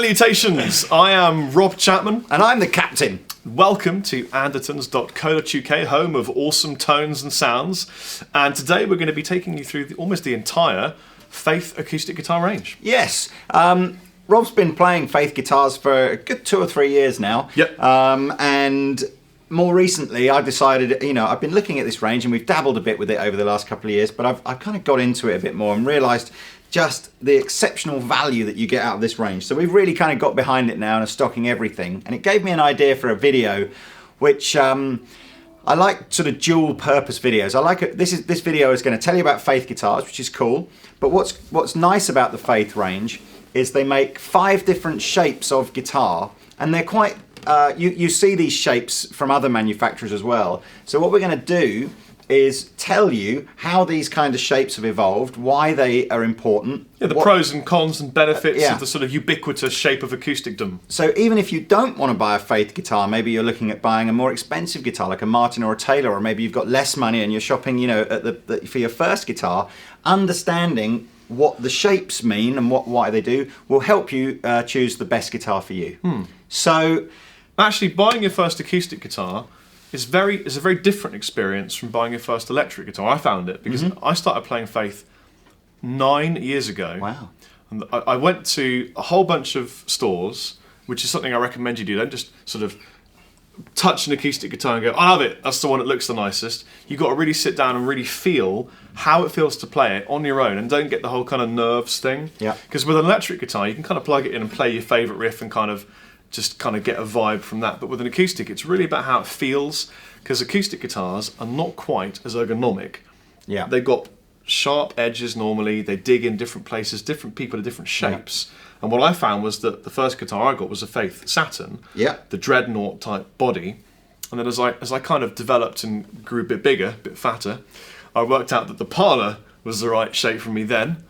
Salutations! I am Rob Chapman. And I'm the captain. Welcome to Andertons.co.uk, home of awesome tones and sounds. And today we're going to be taking you through almost the entire Faith acoustic guitar range. Yes. Rob's been playing Faith guitars for a good 2 or 3 years now. Yep. And more recently, I've decided, I've been looking at this range and we've dabbled a bit with it over the last couple of years, but I've kind of got into it a bit more and realised just the exceptional value that you get out of this range. So we've really kind of got behind it now and are stocking everything. And it gave me an idea for a video, which I like sort of dual purpose videos. I like it. This video is going to tell you about Faith guitars, which is cool. But what's nice about the Faith range is they make 5 different shapes of guitar, and they're quite. You see these shapes from other manufacturers as well. So what we're going to do is tell you how these kind of shapes have evolved, why they are important. Yeah, the pros and cons and benefits yeah. of the sort of ubiquitous shape of acousticdom. So even if you don't want to buy a Faith guitar, maybe you're looking at buying a more expensive guitar like a Martin or a Taylor, or maybe you've got less money and you're shopping, at for your first guitar, understanding what the shapes mean and why they do will help you choose the best guitar for you. So actually, buying your first acoustic guitar is a very different experience from buying your first electric guitar. I found it because I started playing Faith 9 years ago. Wow. And I went to a whole bunch of stores, which is something I recommend you do. Don't just sort of touch an acoustic guitar and go, I love it, that's the one that looks the nicest. You've got to really sit down and really feel how it feels to play it on your own, and don't get the whole kind of nerves thing. Yeah. Because with an electric guitar, you can kind of plug it in and play your favourite riff and kind of get a vibe from that. But with an acoustic, it's really about how it feels, because acoustic guitars are not quite as ergonomic. Yeah. They've got sharp edges normally, they dig in different places, different people are different shapes. Yeah. And what I found was that the first guitar I got was a Faith Saturn, the dreadnought type body. And then as I kind of developed and grew a bit bigger, a bit fatter, I worked out that the Parlor was the right shape for me then.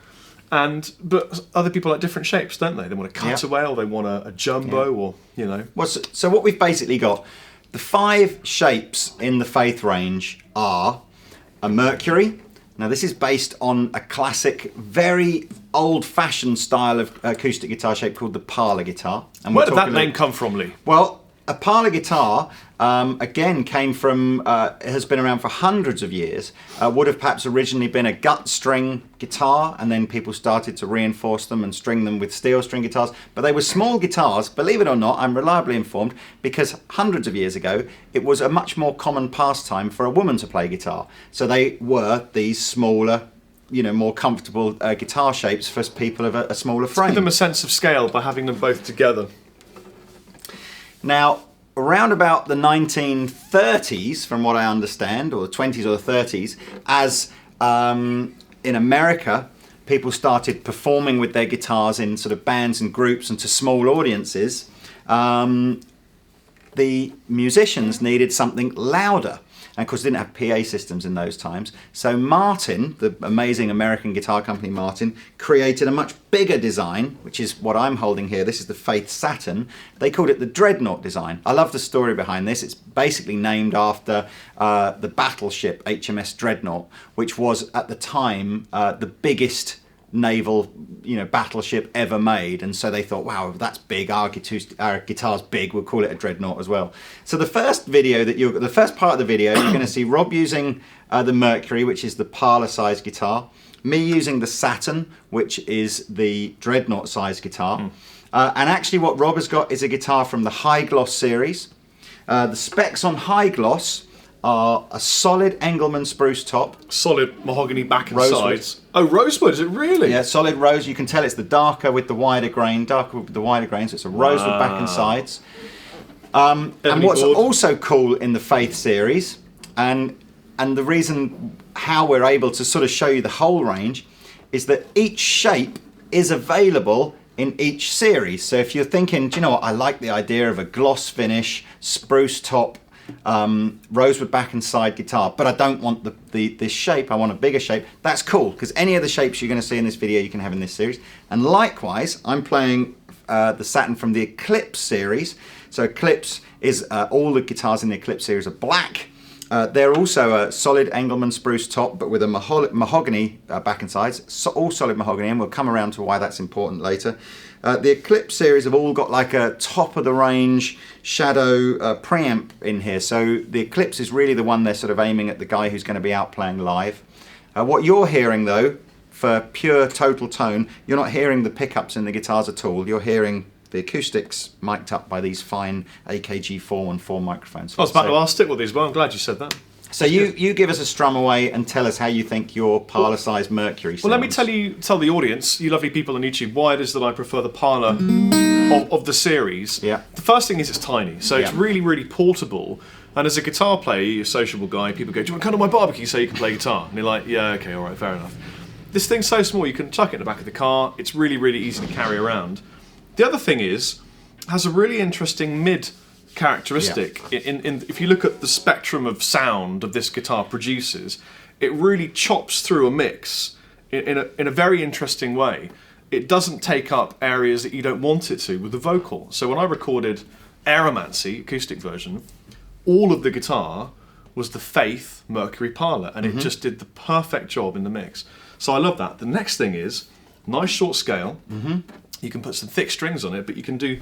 But other people like different shapes, don't they? They want a cutaway, or they want a jumbo, or Well, so what we've basically got, the 5 shapes in the Faith range are a Mercury. Now this is based on a classic, very old-fashioned style of acoustic guitar shape called the parlor guitar. And where did that name come from, Lee? Well, a parlor guitar, again, came from, has been around for hundreds of years, would have perhaps originally been a gut string guitar, and then people started to reinforce them and string them with steel string guitars. But they were small guitars, believe it or not, I'm reliably informed, because hundreds of years ago, it was a much more common pastime for a woman to play guitar. So they were these smaller, more comfortable guitar shapes for people of a smaller frame. Give them a sense of scale by having them both together. Now, around about the 1930s, from what I understand, or the 20s or the 30s, as in America, people started performing with their guitars in sort of bands and groups and to small audiences, the musicians needed something louder. And of course, they didn't have PA systems in those times. So Martin, the amazing American guitar company Martin, created a much bigger design, which is what I'm holding here. This is the Faith Saturn. They called it the Dreadnought design. I love the story behind this. It's basically named after the battleship HMS Dreadnought, which was at the time the biggest naval battleship ever made, and so they thought, wow, that's big, our guitar's big, we'll call it a Dreadnought as well. So the first part of the video you're going to see Rob using the Mercury, which is the parlor size guitar, me using the Saturn, which is the Dreadnought size guitar, and actually what Rob has got is a guitar from the High Gloss series. The specs on High Gloss are a solid Engelmann spruce top, solid mahogany back and rosewood. sides. Oh, rosewood, is it really? Yeah, solid rose. You can tell it's the darker with the wider grain, so it's a rosewood back and sides. And what's also cool in the Faith series, and the reason how we're able to sort of show you the whole range, is that each shape is available in each series. So if you're thinking, do you know what, I like the idea of a gloss finish, spruce top, rosewood back and side guitar, but I don't want this shape, I want a bigger shape, that's cool, because any of the shapes you're going to see in this video you can have in this series. And likewise, I'm playing the Saturn from the Eclipse series. So Eclipse is, all the guitars in the Eclipse series are black. They're also a solid Engelmann spruce top, but with a mahogany back and sides, all solid mahogany, and we'll come around to why that's important later. The Eclipse series have all got like a top-of-the-range shadow preamp in here. So the Eclipse is really the one they're sort of aiming at the guy who's going to be out playing live. What you're hearing, though, for pure total tone, you're not hearing the pickups in the guitars at all. You're hearing the acoustics mic'd up by these fine AKG 414 microphones. I was about to ask, stick with these, but I'm glad you said that. So you give us a strum away and tell us how you think your parlour-sized Mercury sounds. Well, let me tell the audience, you lovely people on YouTube, why it is that I prefer the parlour of the series. Yeah. The first thing is it's tiny, so it's really, really portable. And as a guitar player, you're a sociable guy, people go, do you want to come to my barbecue so you can play guitar? And you're like, yeah, okay, all right, fair enough. This thing's so small, you can chuck it in the back of the car. It's really, really easy to carry around. The other thing is, it has a really interesting mid characteristic. If you look at the spectrum of sound of this guitar produces, it really chops through a mix in a very interesting way. It doesn't take up areas that you don't want it to with the vocal. So when I recorded Aeromancy, acoustic version, all of the guitar was the Faith Mercury Parlour, and it just did the perfect job in the mix. So I love that. The next thing is, nice short scale. You can put some thick strings on it, but you can do...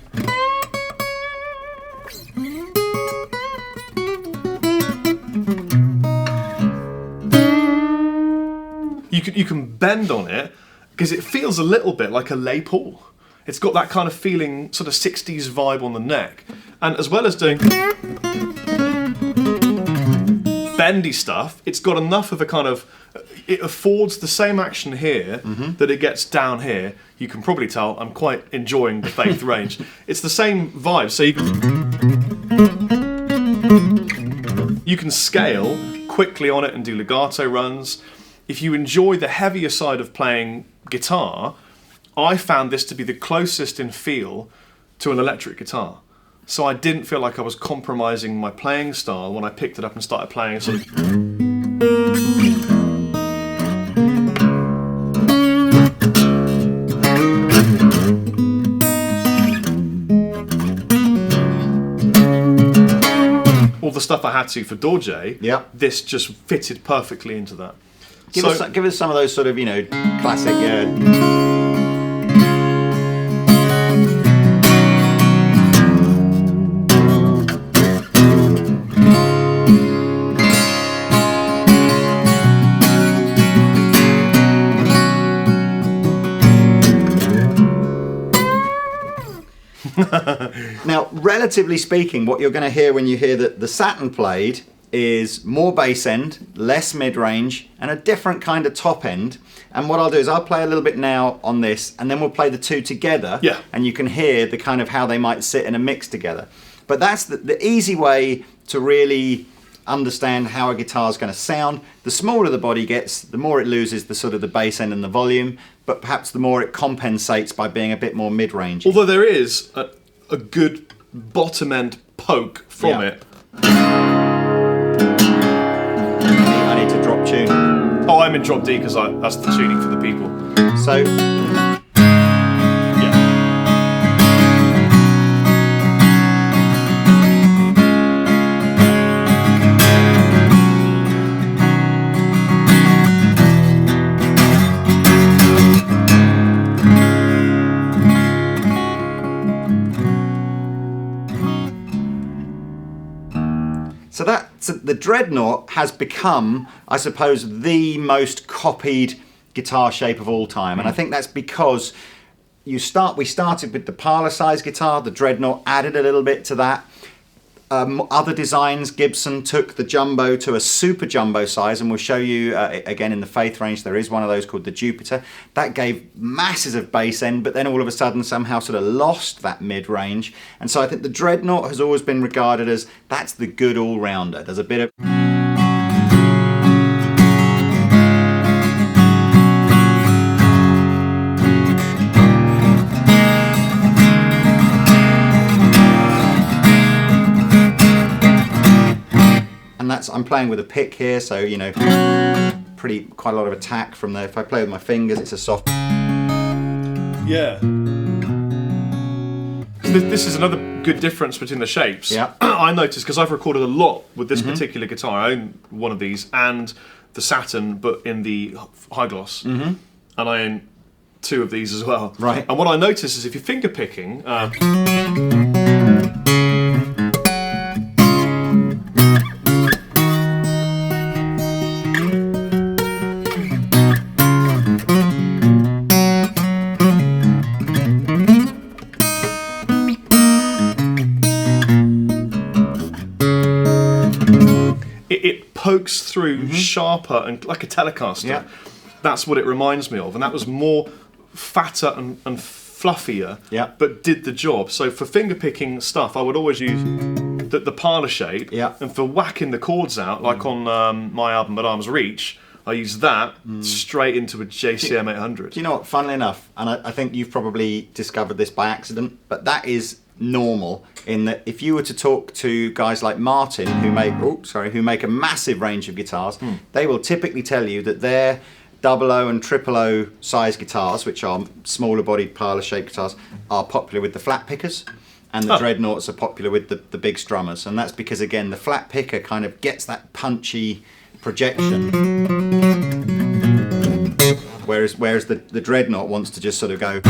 You can bend on it, because it feels a little bit like a Les Paul. It's got that kind of feeling, sort of 60s vibe on the neck. And as well as doing bendy stuff, it's got enough of a kind of... It affords the same action here that it gets down here. You can probably tell I'm quite enjoying the Faith range. It's the same vibe, so you can scale quickly on it and do legato runs. If you enjoy the heavier side of playing guitar, I found this to be the closest in feel to an electric guitar. So I didn't feel like I was compromising my playing style when I picked it up and started playing sort of... all the stuff I had to for Dorje, this just fitted perfectly into that. Give us some of those sort of, classic... Now, relatively speaking, what you're going to hear when you hear the Saturn played is more bass end, less mid-range, and a different kind of top end. And what I'll do is I'll play a little bit now on this, and then we'll play the two together, and you can hear the kind of how they might sit in a mix together. But that's the easy way to really understand how a guitar is going to sound. The smaller the body gets, the more it loses the sort of the bass end and the volume, but perhaps the more it compensates by being a bit more mid-range. Although there is a good bottom end poke from it. I need to drop tune. Oh, I'm in drop D because that's the tuning for the people. So... So the Dreadnought has become, I suppose, the most copied guitar shape of all time. And I think that's because we started with the parlour-sized guitar, the Dreadnought added a little bit to that. Other designs, Gibson took the jumbo to a super jumbo size, and we'll show you again in the Faith range, there is one of those called the Jupiter. That gave masses of bass end, but then all of a sudden somehow sort of lost that mid-range. And so I think the Dreadnought has always been regarded as, that's the good all-rounder. There's a bit of... I'm playing with a pick here, so quite a lot of attack from there. If I play with my fingers, it's a soft. Yeah. This is another good difference between the shapes. Yeah. I noticed because I've recorded a lot with this particular guitar. I own one of these and the Saturn, but in the high gloss. And I own 2 of these as well. Right. And what I notice is if you're finger picking, it pokes through sharper and like a Telecaster. Yeah. That's what it reminds me of, and that was more fatter and fluffier, but did the job. So for finger picking stuff, I would always use the parlour shape, and for whacking the chords out, like on my album At Arm's Reach, I use that straight into a JCM 800. Do you know what? Funnily enough, and I think you've probably discovered this by accident, but that is normal in that if you were to talk to guys like Martin who make a massive range of guitars, they will typically tell you that their 00 and 000 size guitars, which are smaller bodied parlour shaped guitars, are popular with the flat pickers, and the dreadnoughts are popular with the big strummers, and that's because again the flat picker kind of gets that punchy projection, whereas the dreadnought wants to just sort of go.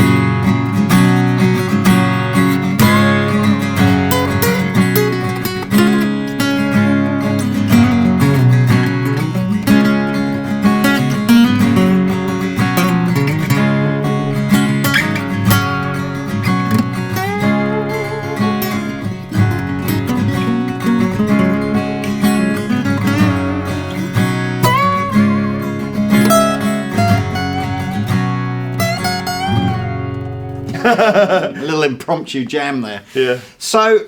A little impromptu jam there. Yeah. So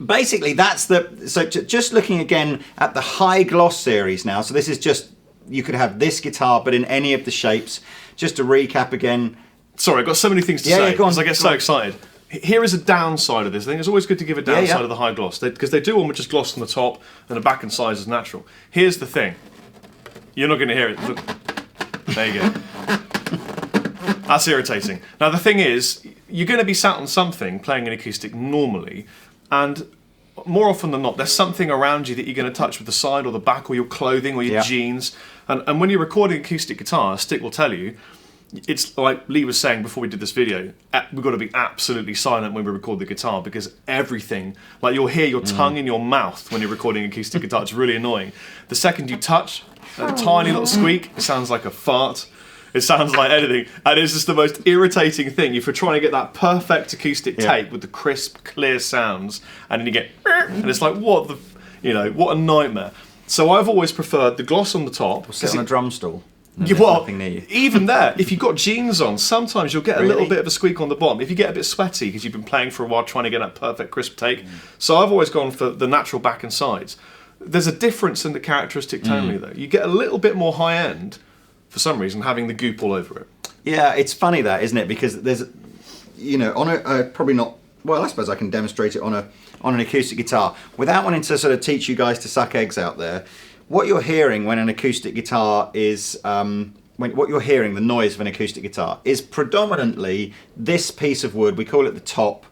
basically that's just looking again at the high gloss series now. So this is just, you could have this guitar but in any of the shapes. Just to recap again. Sorry, I've got so many things to say because I get so excited. Here is a downside of this. I think it's always good to give a downside of the high gloss, because they do one with just gloss on the top and the back and sides is natural. Here's the thing. You're not going to hear it. Look. There you go. That's irritating. Now the thing is, you're going to be sat on something playing an acoustic normally, and more often than not, there's something around you that you're going to touch with the side or the back or your clothing or your jeans. And when you're recording acoustic guitar, Stick will tell you, it's like Lee was saying before we did this video, we've got to be absolutely silent when we record the guitar, because everything, like you'll hear your tongue in your mouth when you're recording acoustic guitar. It's really annoying. The second you touch, a tiny little squeak, it sounds like a fart. It sounds like anything, and it's just the most irritating thing. If you're trying to get that perfect acoustic tape with the crisp, clear sounds, and then you get, and it's like, what a nightmare. So I've always preferred the gloss on the top. Or sit on a drum stool. Even there, if you've got jeans on, sometimes you'll get a little bit of a squeak on the bottom. If you get a bit sweaty because you've been playing for a while trying to get that perfect crisp take. So I've always gone for the natural back and sides. There's a difference in the characteristic tonally though. You get a little bit more high end, for some reason, having the goop all over it. Yeah, it's funny that, isn't it? Because there's, on a probably not. Well, I suppose I can demonstrate it on an acoustic guitar without wanting to sort of teach you guys to suck eggs out there. What you're hearing when an acoustic guitar is, what you're hearing, the noise of an acoustic guitar, is predominantly this piece of wood. We call it the top,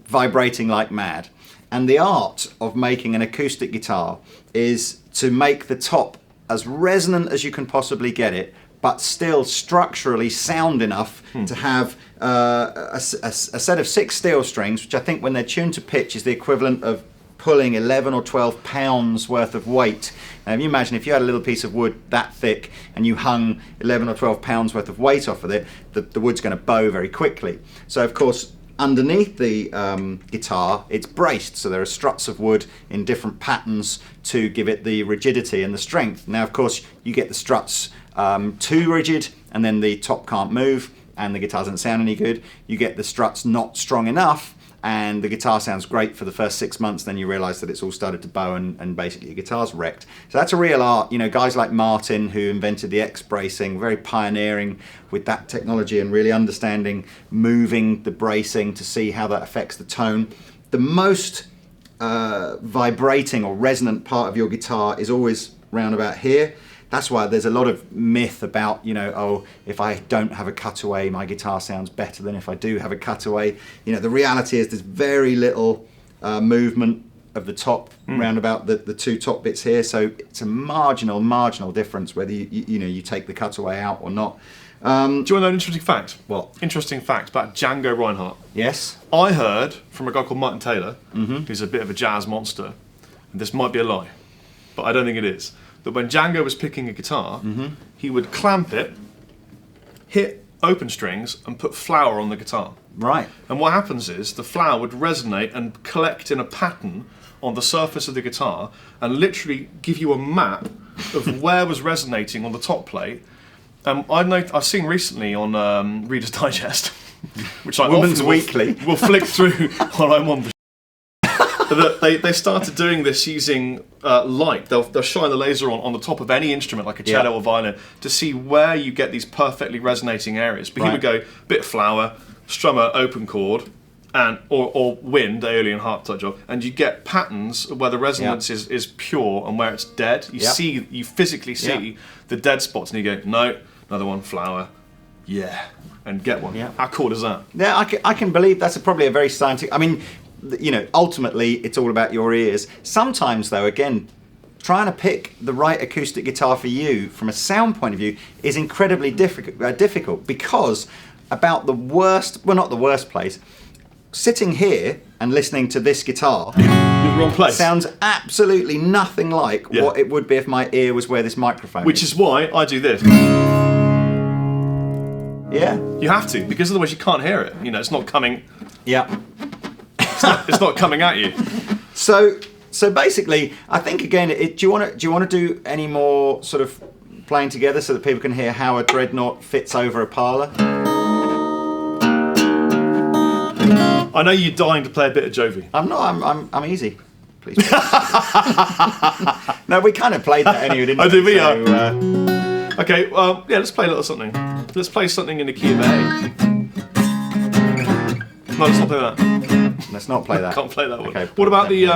vibrating like mad. And the art of making an acoustic guitar is to make the top as resonant as you can possibly get it, but still structurally sound enough to have a set of 6 steel strings, which I think when they're tuned to pitch is the equivalent of pulling 11 or 12 pounds worth of weight. Now if you imagine if you had a little piece of wood that thick and you hung 11 or 12 pounds worth of weight off of it, the wood's going to bow very quickly. So of course, underneath the guitar, it's braced, so there are struts of wood in different patterns to give it the rigidity and the strength. Now, of course, you get the struts too rigid, and then the top can't move, and the guitar doesn't sound any good. You get the struts not strong enough, and the guitar sounds great for the first 6 months, then you realise that it's all started to bow and basically your guitar's wrecked. So that's a real art. Guys like Martin, who invented the X-bracing, very pioneering with that technology and really understanding moving the bracing to see how that affects the tone. The most vibrating or resonant part of your guitar is always round about here. That's why there's a lot of myth about, if I don't have a cutaway, my guitar sounds better than if I do have a cutaway. The reality is there's very little movement of the top round about the 2 top bits here. So it's a marginal difference whether you take the cutaway out or not. Do you want to know an interesting fact? What? Interesting fact about Django Reinhardt. Yes. I heard from a guy called Martin Taylor, who's a bit of a jazz monster, and this might be a lie, but I don't think it is, that when Django was picking a guitar, he would clamp it, hit open strings, and put flour on the guitar. Right. And what happens is the flour would resonate and collect in a pattern on the surface of the guitar and literally give you a map of where was resonating on the top plate. I've seen recently on Reader's Digest, which I Woman's often Weekly will flick through while I'm on the that they started doing this using light. They'll shine the laser on the top of any instrument, like a cello or violin, to see where you get these perfectly resonating areas. But he would go bit of flour, strum a open chord, and or wind, Aeolian harp type job, and you get patterns where the resonance is pure and where it's dead. You physically see the dead spots, and you go, no, another one, flour, and get one. How cool is that? Yeah, I can believe that's probably a very scientific. I mean, you know, ultimately it's all about your ears. Sometimes, though, again, trying to pick the right acoustic guitar for you from a sound point of view is incredibly difficult because about the worst, well, not the worst place, sitting here and listening to this guitar wrong place. Sounds absolutely nothing like what it would be if my ear was where this microphone Which is why I do this. Yeah. You have to, because otherwise you can't hear it. You know, it's not coming. Yeah. It's not coming at you. So basically, I think again, do you want to do any more sort of playing together so that people can hear how a dreadnought fits over a parlour? I know you're dying to play a bit of Jovi. I'm not. I'm easy. Please. No, we kind of played that anyway, didn't we? Oh, did we? Okay. Well, yeah. Let's play a little something. Let's play something in the key of A. No, let's not play that. Let's not play that. Can't play that one. Okay, what about the?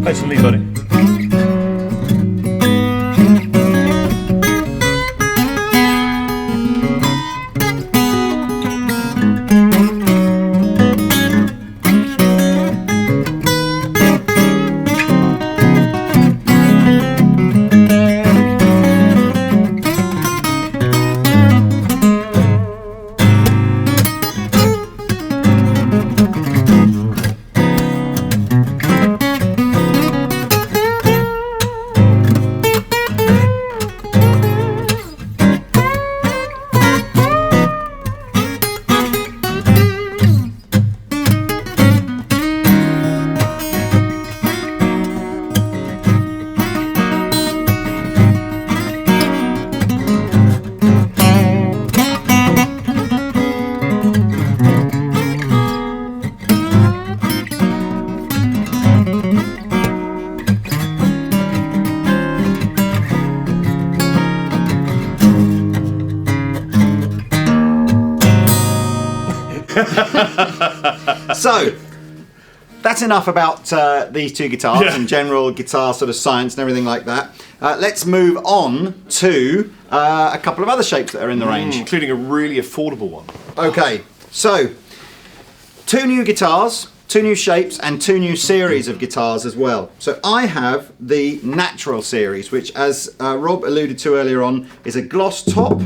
Play some lead, buddy. So, that's enough about these two guitars and general guitar sort of science and everything like that. Let's move on to a couple of other shapes that are in the range. Including a really affordable one. Okay, so two new guitars, two new shapes, and two new series of guitars as well. So I have the Natural series, which, as Rob alluded to earlier on, is a gloss top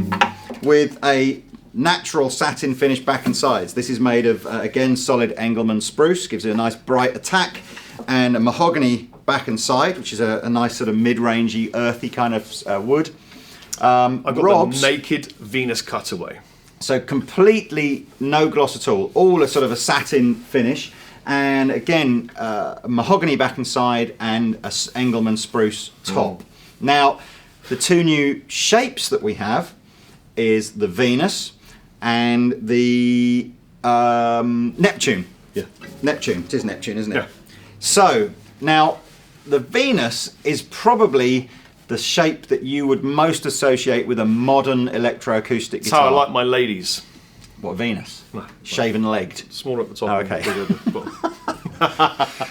with a natural satin finish back and sides. This is made of, again, solid Engelmann spruce, gives it a nice bright attack, and a mahogany back and side, which is a nice sort of mid-rangey, earthy kind of wood. I've got the Naked Venus cutaway. So completely no gloss at all a sort of a satin finish, and again, a mahogany back and side and a Engelmann spruce top. Now, the two new shapes that we have is the Venus and the Neptune. Yeah. Neptune. It is Neptune, isn't it? Yeah. So, now, the Venus is probably the shape that you would most associate with a modern electroacoustic guitar. That's how I like my ladies. What, Venus? No. Shaven-legged? Smaller at the top. Oh, okay. Bigger at the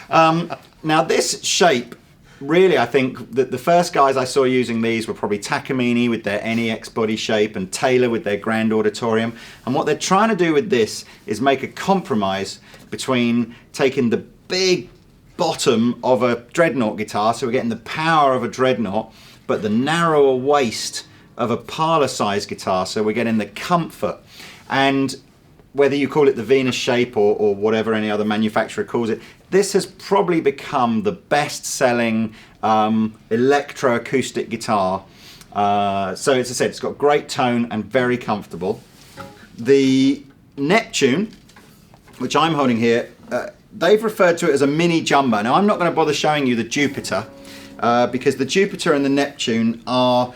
bottom. Now this shape, really, I think that the first guys I saw using these were probably Takamine with their NEX body shape and Taylor with their Grand Auditorium. And what they're trying to do with this is make a compromise between taking the big bottom of a Dreadnought guitar, so we're getting the power of a Dreadnought, but the narrower waist of a parlor-sized guitar, so we're getting the comfort. And whether you call it the Venus shape or whatever any other manufacturer calls it, this has probably become the best-selling electroacoustic guitar. So as I said, it's got great tone and very comfortable. The Neptune, which I'm holding here, they've referred to it as a mini jumbo. Now I'm not going to bother showing you the Jupiter because the Jupiter and the Neptune are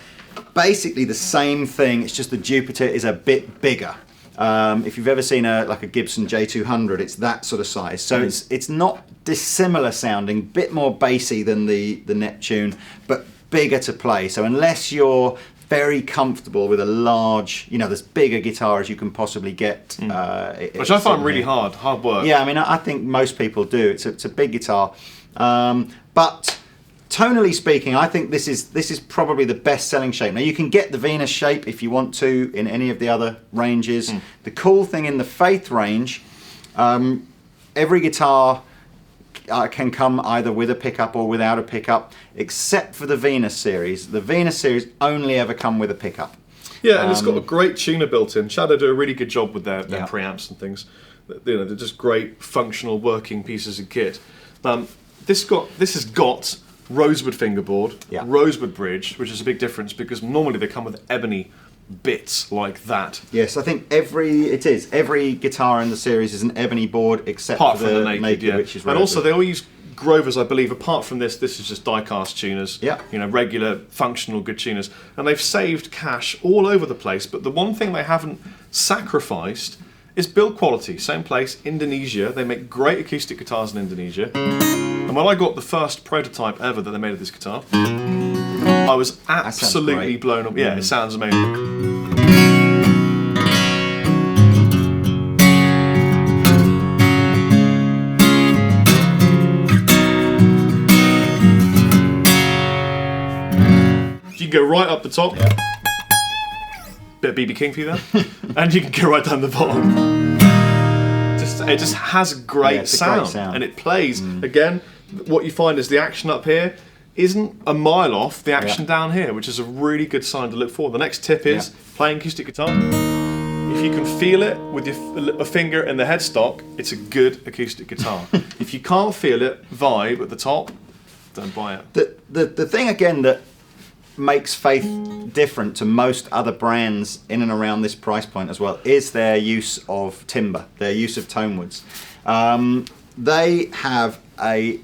basically the same thing. It's just the Jupiter is a bit bigger. If you've ever seen like a Gibson J200, it's that sort of size. So it's not dissimilar sounding, bit more bassy than the Neptune, but bigger to play. So unless you're very comfortable with a large, this bigger guitar as you can possibly get. Which I find really hard work. Yeah, I mean, I think most people do. It's a big guitar. But tonally speaking, I think this is probably the best-selling shape. Now, you can get the Venus shape if you want to in any of the other ranges. The cool thing in the Faith range, every guitar can come either with a pickup or without a pickup, except for the Venus series. The Venus series only ever come with a pickup. Yeah, and it's got a great tuner built in. Shadow do a really good job with their preamps and things. They're just great functional working pieces of kit. This has got rosewood fingerboard, rosewood bridge, which is a big difference because normally they come with ebony bits like that. Yes, I think every guitar in the series is an ebony board except apart for from the naked, which is rosewood. And also they all use Grovers, I believe. Apart from this is just die-cast tuners. Yeah. Regular, functional, good tuners. And they've saved cash all over the place. But the one thing they haven't sacrificed is build quality. Same place, Indonesia. They make great acoustic guitars in Indonesia. And when I got the first prototype ever that they made of this guitar, I was absolutely blown up. Yeah, it sounds amazing. You can go right up the top. Bit of BB King for you there. And you can go right down the bottom. It just has a great sound. And it plays. Again, what you find is the action up here isn't a mile off the action down here, which is a really good sign to look for. The next tip is playing acoustic guitar. If you can feel it with a finger in the headstock, it's a good acoustic guitar. If you can't feel it, vibe at the top, don't buy it. The thing again that makes Faith different to most other brands in and around this price point as well is their use of timber, their use of tone woods. They have a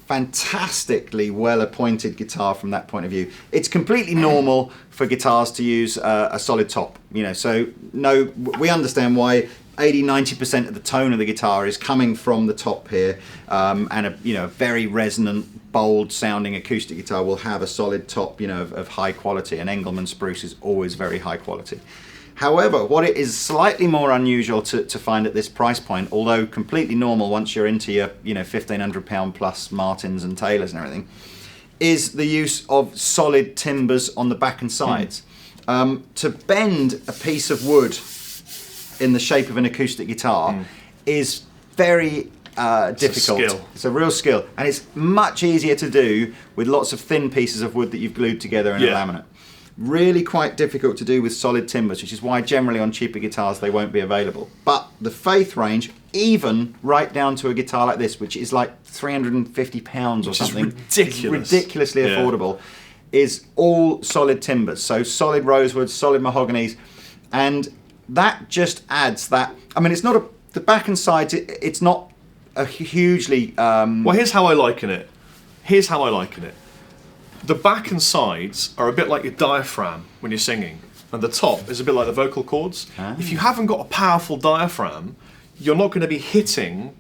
fantastically well appointed guitar from that point of view. It's completely normal for guitars to use a solid top, so we understand why 80-90% of the tone of the guitar is coming from the top here, and a very resonant, bold sounding acoustic guitar will have a solid top of high quality, and Engelmann spruce is always very high quality. However, what it is slightly more unusual to find at this price point, although completely normal once you're into your £1,500 plus Martins and Taylors and everything, is the use of solid timbers on the back and sides. To bend a piece of wood in the shape of an acoustic guitar is very difficult. It's a real skill, and it's much easier to do with lots of thin pieces of wood that you've glued together in a laminate. Really quite difficult to do with solid timbers, which is why generally on cheaper guitars they won't be available. But the Faith range, even right down to a guitar like this, which is like £350 or something, ridiculously affordable, is all solid timbers. So solid rosewoods, solid mahoganies, and that just adds that. I mean, it's not the back and sides. It's not a hugely. Well, here's how I liken it. The back and sides are a bit like your diaphragm when you're singing, and the top is a bit like the vocal cords. If you haven't got a powerful diaphragm, you're not going to be hitting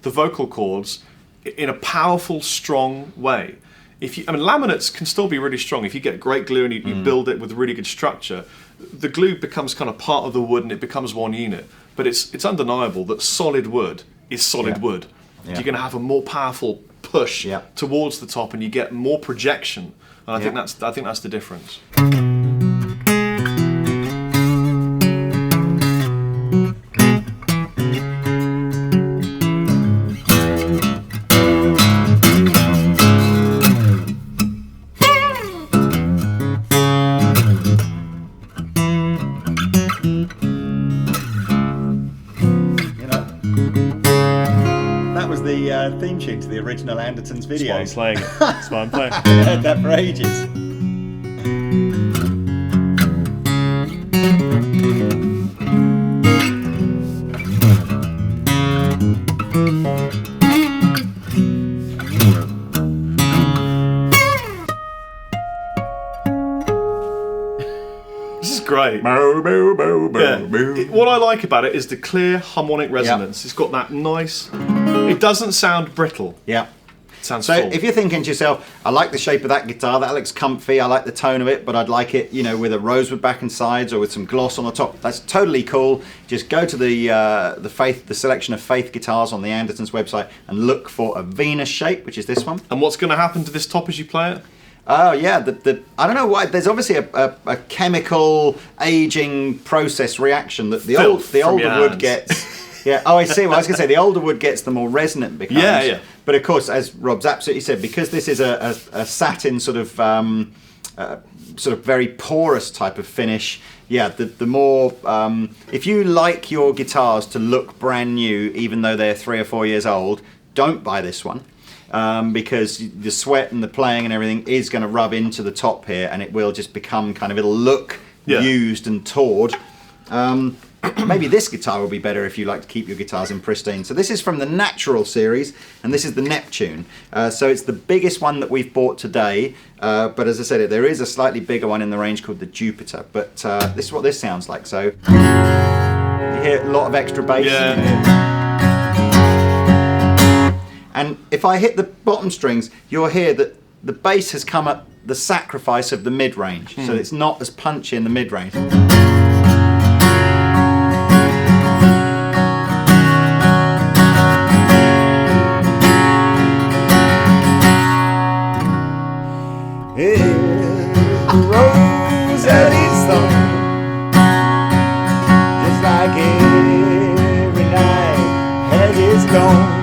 the vocal cords in a powerful, strong way. Laminates can still be really strong if you get great glue and you build it with really good structure. The glue becomes kind of part of the wood and it becomes one unit. but it's undeniable that solid wood is solid wood. Yeah. You're going to have a more powerful push towards the top, and you get more projection. And I think that's the difference. Theme tune to the original Andertons video. That's why I'm playing it. That's why I'm playing. I heard that for ages. This is great. Bow, bow, bow, bow, bow. What I like about it is the clear harmonic resonance. It's got that nice... It doesn't sound brittle. Yeah. It sounds so full. If you're thinking to yourself, I like the shape of that guitar, that looks comfy, I like the tone of it, but I'd like it, with a rosewood back and sides or with some gloss on the top, that's totally cool. Just go to the selection of Faith guitars on the Andertons website and look for a Venus shape, which is this one. And what's going to happen to this top as you play it? Oh yeah, I don't know why. There's obviously a chemical aging process reaction that the older wood gets. Yeah. Oh, I see. Well, I was going to say the older wood gets, the more resonant it becomes. Yeah. But of course, as Rob's absolutely said, because this is a satin sort of very porous type of finish. Yeah. The more if you like your guitars to look brand new, even though they're 3 or 4 years old, don't buy this one. Because the sweat and the playing and everything is going to rub into the top here, and it will just become it'll look used and toured. Maybe this guitar will be better if you like to keep your guitars in pristine. So this is from the Natural series, and this is the Neptune. So it's the biggest one that we've bought today, but as I said, there is a slightly bigger one in the range called the Jupiter. But this is what this sounds like. So you hear a lot of extra bass. Yeah. And if I hit the bottom strings, you'll hear that the bass has come at the sacrifice of the mid-range. So it's not as punchy in the mid-range. Rose at its thorn, just like every night has its dawn.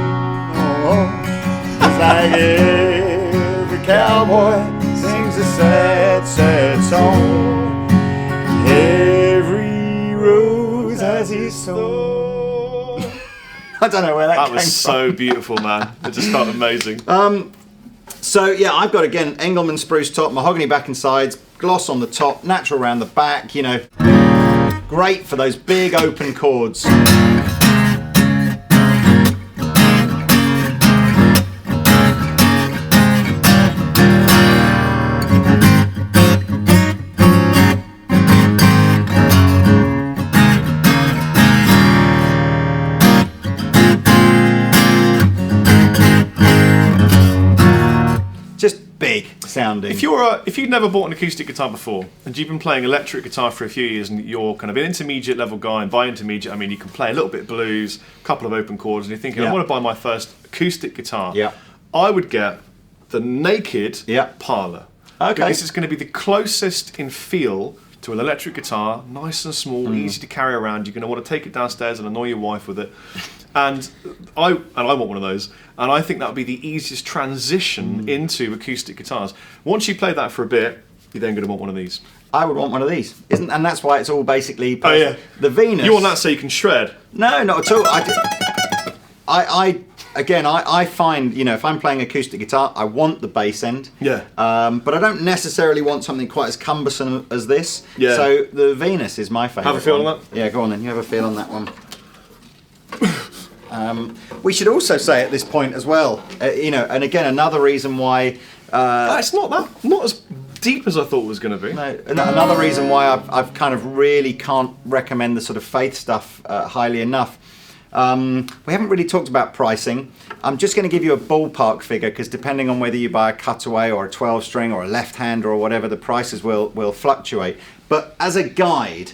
It's like every cowboy sings a sad, sad song. Every rose has its thorn. I don't know where that came from. That was so beautiful, man. It just felt amazing. So yeah, I've got again Engelmann spruce top, mahogany back and sides, gloss on the top, natural around the back. Great for those big open chords. Big sounding. If you've never bought an acoustic guitar before and you've been playing electric guitar for a few years and you're kind of an intermediate level guy, and by intermediate I mean you can play a little bit of blues, a couple of open chords, and you're thinking I want to buy my first acoustic guitar, I would get the Naked Parlor. Okay. This is going to be the closest in feel to an electric guitar, nice and small, easy to carry around. You're going to want to take it downstairs and annoy your wife with it. And I want one of those, and I think that would be the easiest transition into acoustic guitars. Once you play that for a bit, you're then going to want one of these. I would want one of these, and that's why it's all basically perfect. The Venus. You want that so you can shred? No, not at all. I find if I'm playing acoustic guitar, I want the bass end. Yeah. But I don't necessarily want something quite as cumbersome as this. Yeah. So the Venus is my favourite. Have a feel on that? Yeah, go on then. You have a feel on that one. We should also say at this point as well, and again another reason why it's not as deep as I thought it was going to be. No, another reason why I've kind of really can't recommend the sort of Faith stuff highly enough. We haven't really talked about pricing. I'm just going to give you a ballpark figure because depending on whether you buy a cutaway or a 12 string or a left-hander or whatever, the prices will fluctuate. But as a guide,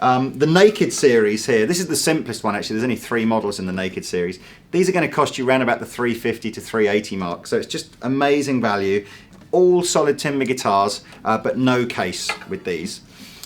The Naked series here, this is the simplest one actually, there's only 3 models in the Naked series. These are going to cost you around about the $350 to $380 mark, so it's just amazing value. All solid timber guitars, but no case with these.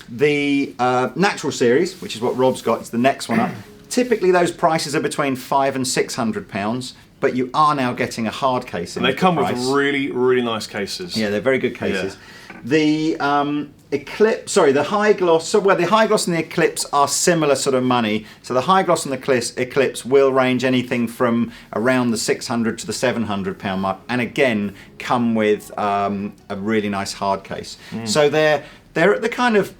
The Natural series, which is what Rob's got, it's the next one up. Typically those prices are between £500 and £600, but you are now getting a hard case in. And they come with really, really nice cases. Yeah, they're very good cases. Yeah. The Eclipse, sorry, the High Gloss, so the High Gloss and the Eclipse are similar sort of money. So the High Gloss and the Eclipse will range anything from around the £600 to the £700 mark, and again come with a really nice hard case. So they're at the kind of,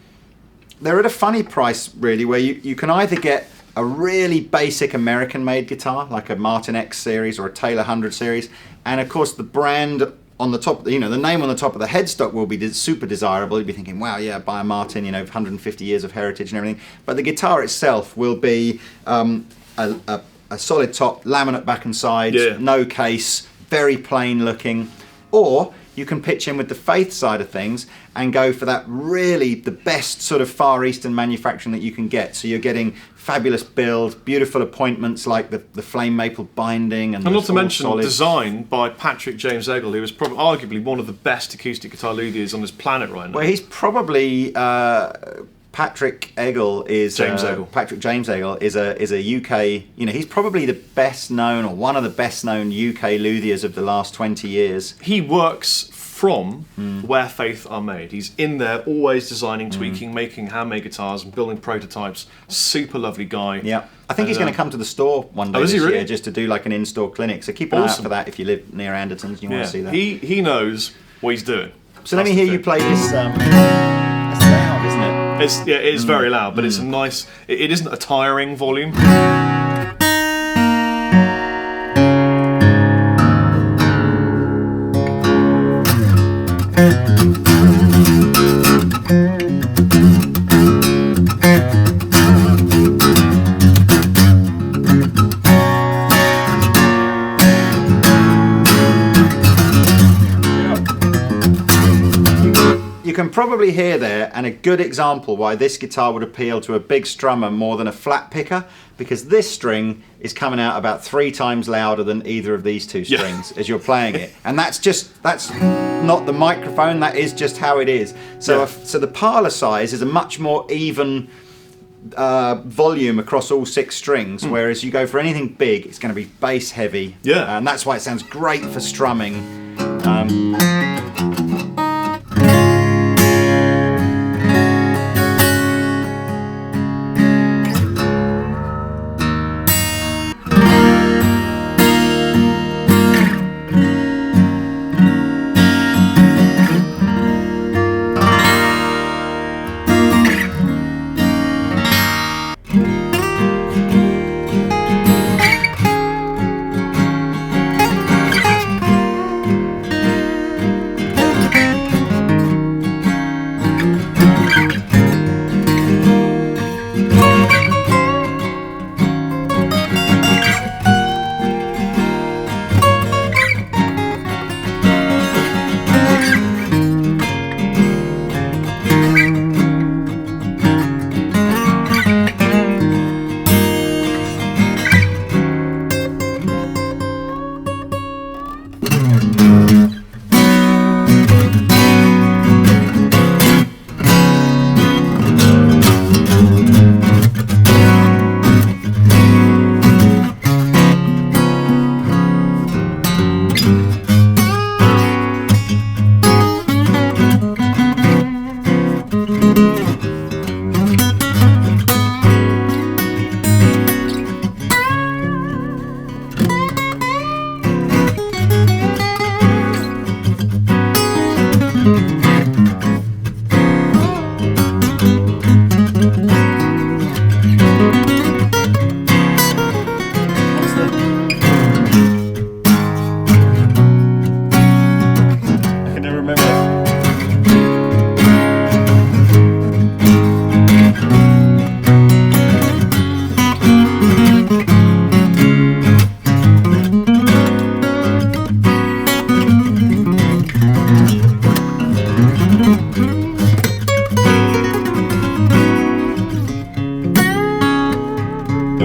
they're at a funny price really, where you can either get a really basic American-made guitar like a Martin X series or a Taylor 100 series, and of course the brand on the top, the name on the top of the headstock will be super desirable. You'll be thinking, wow, yeah, buy a Martin, 150 years of heritage and everything. But the guitar itself will be a solid top, laminate back and sides, no case, very plain looking. Or you can pitch in with the Faith side of things and go for that really the best sort of Far Eastern manufacturing that you can get. So you're getting fabulous build, beautiful appointments like the flame maple binding, and not to mention designed by Patrick James Eggle, who is probably arguably one of the best acoustic guitar luthiers on this planet right now. Well, he's probably Patrick Eggle is Patrick James Eggle is a UK. He's probably the best known or one of the best known UK luthiers of the last 20 years. He works from where Faith are made. He's in there always designing, tweaking, making handmade guitars and building prototypes. Super lovely guy. Yeah. I think he's going to come to the store one day this year just to do like an in-store clinic. So keep an eye out for that if you live near Andertons. You want to see that. He knows what he's doing. So let me hear you play this. It's loud, isn't it? It is very loud, but it's a nice. It isn't a tiring volume. You can probably hear there, and a good example why this guitar would appeal to a big strummer more than a flat picker, because this string is coming out about 3 times louder than either of these 2 strings as you're playing it. And that's not the microphone, that is just how it is. So, so the parlor size is a much more even volume across all 6 strings, whereas you go for anything big, it's going to be bass heavy. And that's why it sounds great for strumming.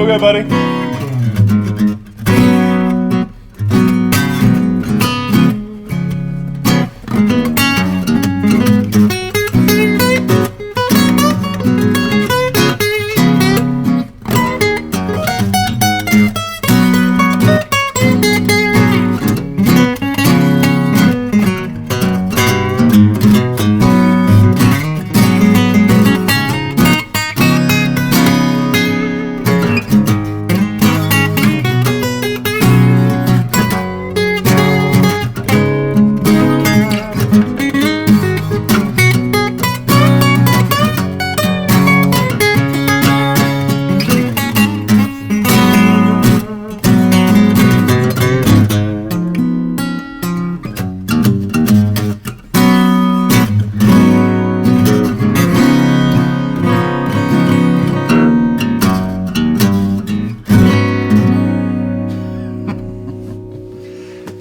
go, buddy.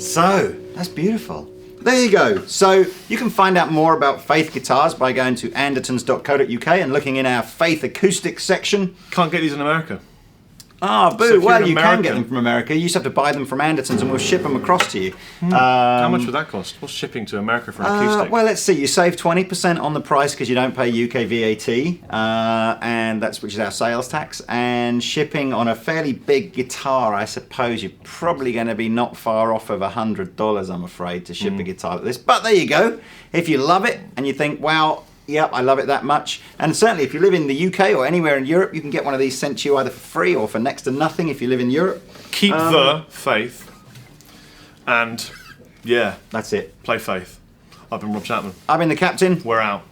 So, that's beautiful. There you go. So, you can find out more about Faith guitars by going to andertons.co.uk and looking in our Faith acoustic section. Can't get these in America. Ah, boo. So Well, you can get them from America. You just have to buy them from Andertons and we'll ship them across to you. How much would that cost? What's shipping to America for an acoustic? Well, let's see. You save 20% on the price because you don't pay UK VAT, and which is our sales tax. And shipping on a fairly big guitar, I suppose you're probably going to be not far off of $100, I'm afraid, to ship a guitar like this. But there you go. If you love it and you think, wow, yep, I love it that much. And certainly if you live in the UK or anywhere in Europe, you can get one of these sent to you either for free or for next to nothing if you live in Europe. Keep the faith. And, yeah. That's it. Play Faith. I've been Rob Chapman. I've been the captain. We're out.